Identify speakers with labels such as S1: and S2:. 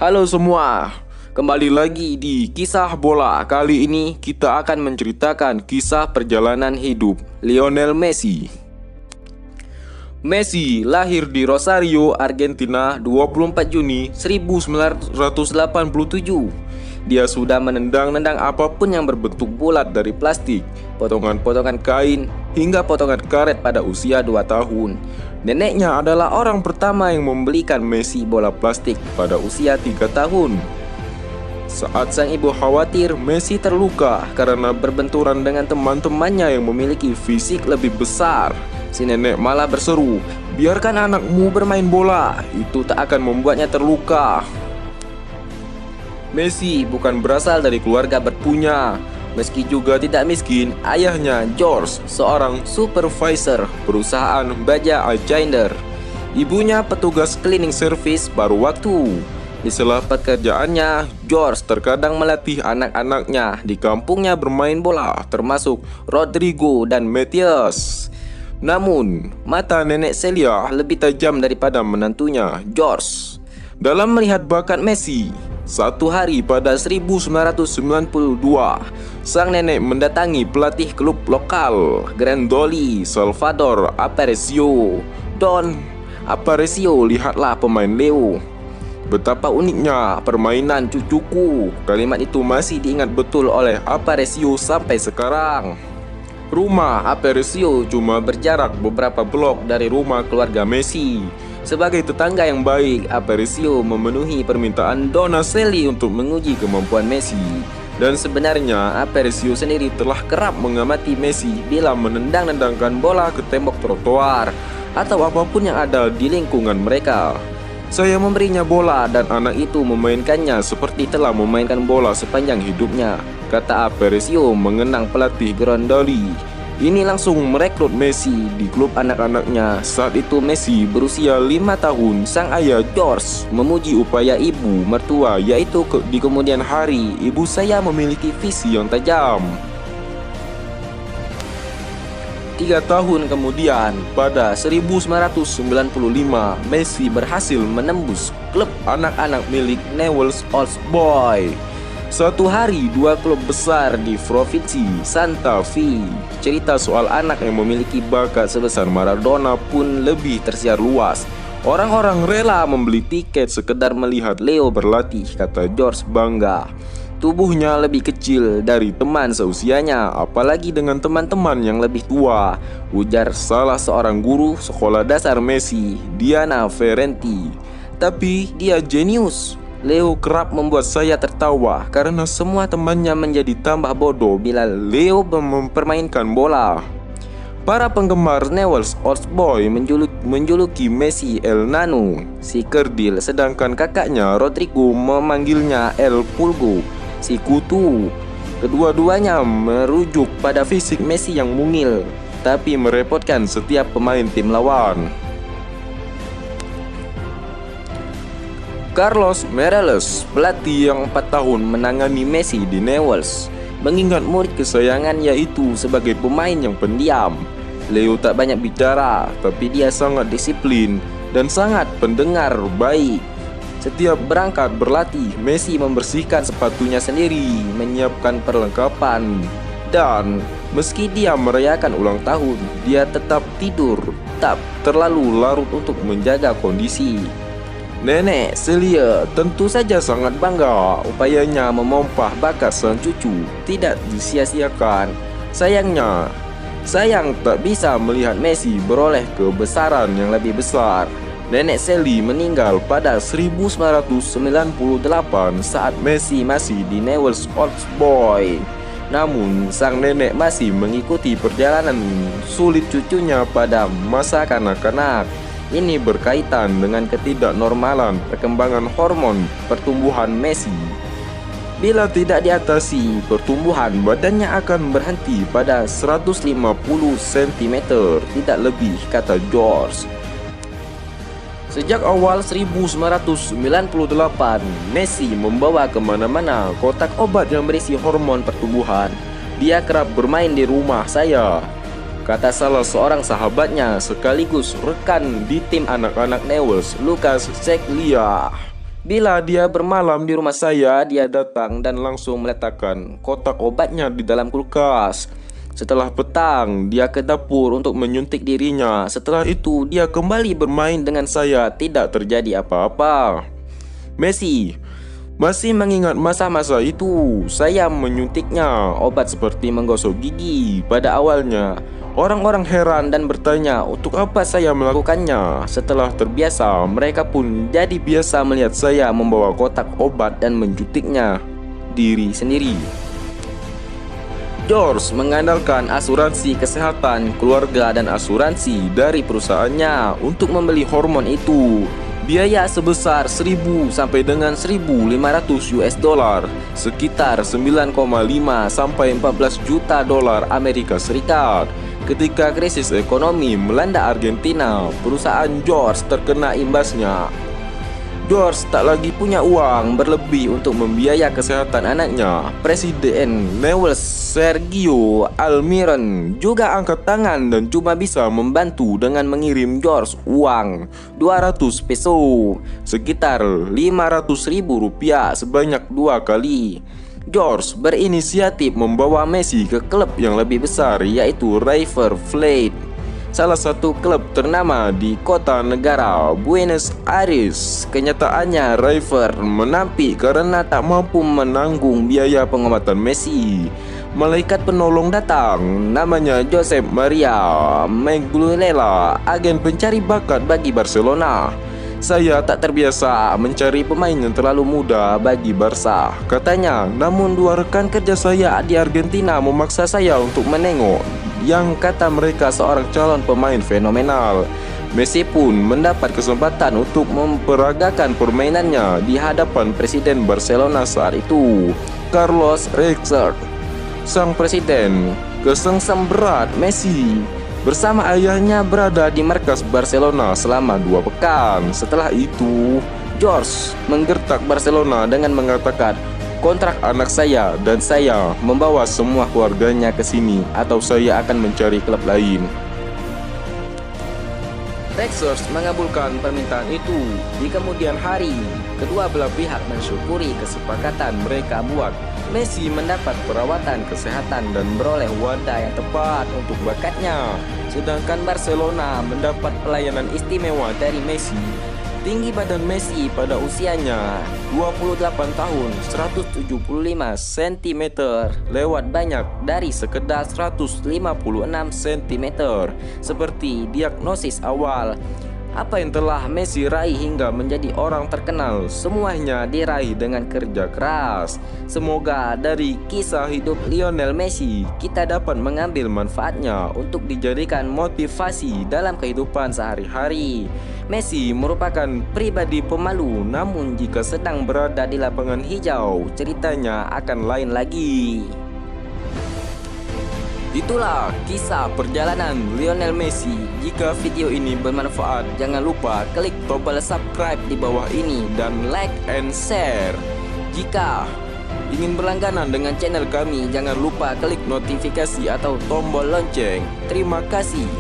S1: Halo semua, kembali lagi di Kisah Bola. Kali ini kita akan menceritakan kisah perjalanan hidup Lionel Messi. Messi lahir di Rosario, Argentina 24 Juni 1987. Dia sudah menendang-nendang apapun yang berbentuk bulat, dari plastik, potongan-potongan kain, hingga potongan karet pada usia 2 tahun. Neneknya adalah orang pertama yang membelikan Messi bola plastik pada usia 3 tahun. Saat sang ibu khawatir Messi terluka karena berbenturan dengan teman-temannya yang memiliki fisik lebih besar, si nenek malah berseru, "Biarkan anakmu bermain bola, itu tak akan membuatnya terluka." Messi bukan berasal dari keluarga berpunya. Meski juga tidak miskin, ayahnya George seorang supervisor perusahaan baja Alginder. Ibunya petugas cleaning service paruh waktu. Di sela pekerjaannya, George terkadang melatih anak-anaknya di kampungnya bermain bola, termasuk Rodrigo dan Matias. Namun, mata nenek Celia lebih tajam daripada menantunya, George, dalam melihat bakat Messi. Satu hari pada 1992, sang nenek mendatangi pelatih klub lokal, Grandoli Salvador Aparicio. "Don Aparicio, lihatlah pemain Leo. Betapa uniknya permainan cucuku." Kalimat itu masih diingat betul oleh Aparicio sampai sekarang. Rumah Aparicio cuma berjarak beberapa blok dari rumah keluarga Messi. Sebagai tetangga yang baik, Aparicio memenuhi permintaan Donna Sally untuk menguji kemampuan Messi. Dan sebenarnya Aparicio sendiri telah kerap mengamati Messi bila menendang-nendangkan bola ke tembok trotoar atau apapun yang ada di lingkungan mereka. "Saya memberinya bola dan anak itu memainkannya seperti telah memainkan bola sepanjang hidupnya," kata Aparicio mengenang pelatih Grandoli. Ini langsung merekrut Messi di klub anak-anaknya. Saat itu Messi berusia 5 tahun. Sang ayah George memuji upaya ibu mertua, yaitu di kemudian hari, "Ibu saya memiliki visi yang tajam." 3 tahun kemudian, pada 1995, Messi berhasil menembus klub anak-anak milik Newell's Old Boys. Suatu hari, 2 klub besar di provinsi Santa Fe. Cerita soal anak yang memiliki bakat sebesar Maradona pun lebih tersiar luas. "Orang-orang rela membeli tiket sekedar melihat Leo berlatih," kata George bangga. "Tubuhnya lebih kecil dari teman seusianya, apalagi dengan teman-teman yang lebih tua," ujar salah seorang guru sekolah dasar Messi, Diana Ferrenti. "Tapi dia jenius. Leo kerap membuat saya tertawa karena semua temannya menjadi tambah bodoh bila Leo mempermainkan bola." Para penggemar Newell's Old Boys menjuluki Messi El Nano, si kerdil, sedangkan kakaknya Rodrigo memanggilnya El Pulgo, si kutu. Kedua-duanya merujuk pada fisik Messi yang mungil tapi merepotkan setiap pemain tim lawan. Carlos Morales, pelatih yang 4 tahun menangani Messi di Newell's, mengingat murid kesayangan yaitu sebagai pemain yang pendiam. "Leo tak banyak bicara, tapi dia sangat disiplin dan sangat pendengar baik. Setiap berangkat berlatih, Messi membersihkan sepatunya sendiri, menyiapkan perlengkapan, dan meski dia merayakan ulang tahun, dia tetap tidur, tak terlalu larut untuk menjaga kondisi." Nenek Celia tentu saja sangat bangga. Upayanya memompah bakat sang cucu tidak disia-siakan. Sayang tak bisa melihat Messi beroleh kebesaran yang lebih besar. Nenek Sally meninggal pada 1998 saat Messi masih di Newell's Old Boys. Namun sang nenek masih mengikuti perjalanan sulit cucunya pada masa kanak-kanak. Ini berkaitan dengan ketidaknormalan perkembangan hormon pertumbuhan Messi. Bila tidak diatasi, pertumbuhan badannya akan berhenti pada 150 cm, tidak lebih, kata George. Sejak awal 1998, Messi membawa kemana-mana kotak obat yang berisi hormon pertumbuhan. "Dia kerap bermain di rumah saya," kata salah seorang sahabatnya sekaligus rekan di tim anak-anak Newell's, Lucas Ceglia. Bila dia bermalam di rumah saya, dia datang dan langsung meletakkan kotak obatnya di dalam kulkas. Setelah petang, dia ke dapur untuk menyuntik dirinya. Setelah itu, dia kembali bermain dengan saya. Tidak terjadi apa-apa. Messi masih mengingat masa-masa itu. Saya menyuntiknya obat seperti menggosok gigi. Pada awalnya, orang-orang heran dan bertanya untuk apa saya melakukannya. Setelah terbiasa, mereka pun jadi biasa melihat saya membawa kotak obat dan menjuntiknya diri sendiri. George mengandalkan asuransi kesehatan keluarga dan asuransi dari perusahaannya untuk membeli hormon itu. Biaya sebesar 1.000 sampai dengan 1.500 US dollar, sekitar 9,5 sampai 14 juta dolar Amerika Serikat. Ketika krisis ekonomi melanda Argentina, perusahaan George terkena imbasnya. George tak lagi punya uang berlebih untuk membiayai kesehatan anaknya. Presiden Newell's Sergio Almiron juga angkat tangan dan cuma bisa membantu dengan mengirim George uang 200 peso, sekitar 500.000 rupiah sebanyak 2 kali. George berinisiatif membawa Messi ke klub yang lebih besar, yaitu River Plate, salah satu klub ternama di kota negara Buenos Aires. Kenyataannya River menampik karena tak mampu menanggung biaya pengobatan Messi. Malaikat penolong datang, namanya Josep Maria Maglulella, agen pencari bakat bagi Barcelona. Saya tak terbiasa mencari pemain yang terlalu muda bagi Barca, katanya. Namun dua rekan kerja saya di Argentina memaksa saya untuk menengok yang kata mereka seorang calon pemain fenomenal. Messi pun mendapat kesempatan untuk memperagakan permainannya di hadapan Presiden Barcelona saat itu, Carlos Rijkaard. Sang presiden kesengsem berat Messi bersama ayahnya berada di markas Barcelona selama 2 pekan. Setelah itu, George menggertak Barcelona dengan mengatakan, kontrak anak saya dan saya membawa semua keluarganya ke sini atau saya akan mencari klub lain. Rijkaard mengabulkan permintaan itu. Di kemudian hari, kedua belah pihak mensyukuri kesepakatan mereka buat. Messi mendapat perawatan kesehatan dan beroleh wadah yang tepat untuk bakatnya. Sedangkan Barcelona mendapat pelayanan istimewa dari Messi. Tinggi badan Messi pada usianya 28 tahun 175 cm lewat banyak dari sekedar 156 cm seperti diagnosis awal. Apa yang telah Messi raih hingga menjadi orang terkenal, semuanya diraih dengan kerja keras. Semoga dari kisah hidup Lionel Messi kita dapat mengambil manfaatnya untuk dijadikan motivasi dalam kehidupan sehari-hari. Messi merupakan pribadi pemalu, namun jika sedang berada di lapangan hijau, ceritanya akan lain lagi. Itulah kisah perjalanan Lionel Messi. Jika video ini bermanfaat, jangan lupa klik tombol subscribe di bawah ini dan like and share. Jika ingin berlangganan dengan channel kami, jangan lupa klik notifikasi atau tombol lonceng. Terima kasih.